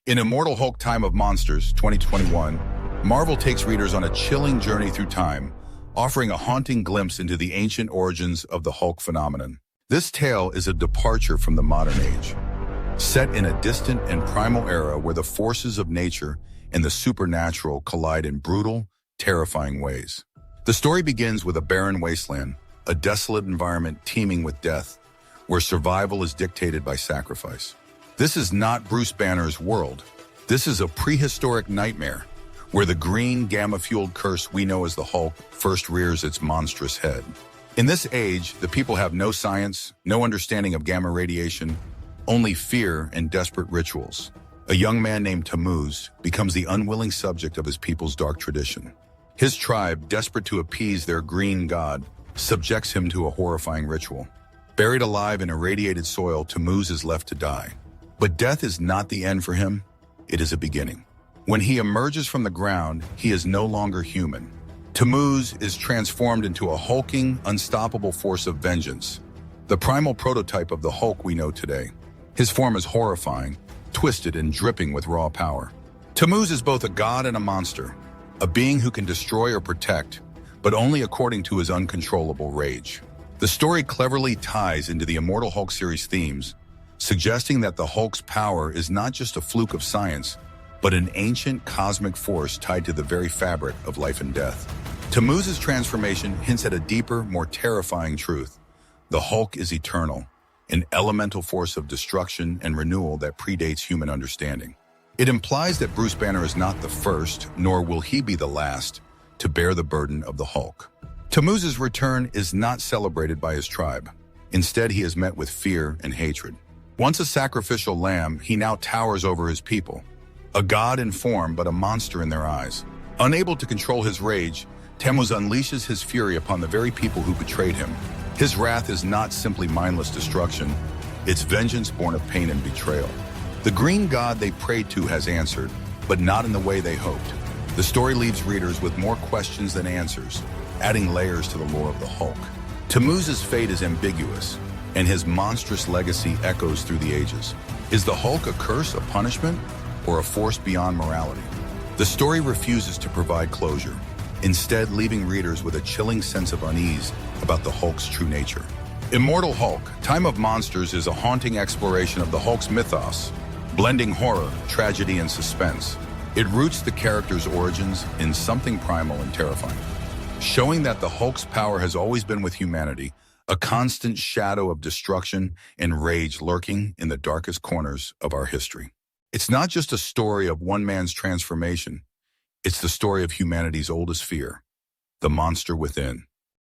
In Immortal Hulk Time of Monsters 2021, Marvel takes readers on a chilling journey through time, offering a haunting glimpse into the ancient origins of the Hulk phenomenon. This tale is a departure from the modern age, set in a distant and primal era where the forces of nature and the supernatural collide in brutal, terrifying ways. The story begins with a barren wasteland, a desolate environment teeming with death, where survival is dictated by sacrifice. This is not Bruce Banner's world. This is a prehistoric nightmare, where the green, gamma-fueled curse we know as the Hulk first rears its monstrous head. In this age, the people have no science, no understanding of gamma radiation, only fear and desperate rituals. A young man named Tammuz becomes the unwilling subject of his people's dark tradition. His tribe, desperate to appease their green god, subjects him to a horrifying ritual. Buried alive in irradiated soil, Tammuz is left to die. But death is not the end for him, it is a beginning. When he emerges from the ground, he is no longer human. Tammuz is transformed into a hulking, unstoppable force of vengeance, the primal prototype of the Hulk we know today. His form is horrifying, twisted and dripping with raw power. Tammuz is both a god and a monster, a being who can destroy or protect, but only according to his uncontrollable rage. The story cleverly ties into the Immortal Hulk series themes, suggesting that the Hulk's power is not just a fluke of science, but an ancient cosmic force tied to the very fabric of life and death. Tammuz's transformation hints at a deeper, more terrifying truth. The Hulk is eternal, an elemental force of destruction and renewal that predates human understanding. It implies that Bruce Banner is not the first, nor will he be the last, to bear the burden of the Hulk. Tammuz's return is not celebrated by his tribe. Instead, he is met with fear and hatred. Once a sacrificial lamb, he now towers over his people. A god in form, but a monster in their eyes. Unable to control his rage, Tammuz unleashes his fury upon the very people who betrayed him. His wrath is not simply mindless destruction, it's vengeance born of pain and betrayal. The green god they prayed to has answered, but not in the way they hoped. The story leaves readers with more questions than answers, adding layers to the lore of the Hulk. Tammuz's fate is ambiguous, and his monstrous legacy echoes through the ages. Is the Hulk a curse, a punishment, or a force beyond morality? The story refuses to provide closure, instead leaving readers with a chilling sense of unease about the Hulk's true nature. Immortal Hulk, Time of Monsters is a haunting exploration of the Hulk's mythos, blending horror, tragedy, and suspense. It roots the character's origins in something primal and terrifying, showing that the Hulk's power has always been with humanity, a constant shadow of destruction and rage lurking in the darkest corners of our history. It's not just a story of one man's transformation, it's the story of humanity's oldest fear, the monster within.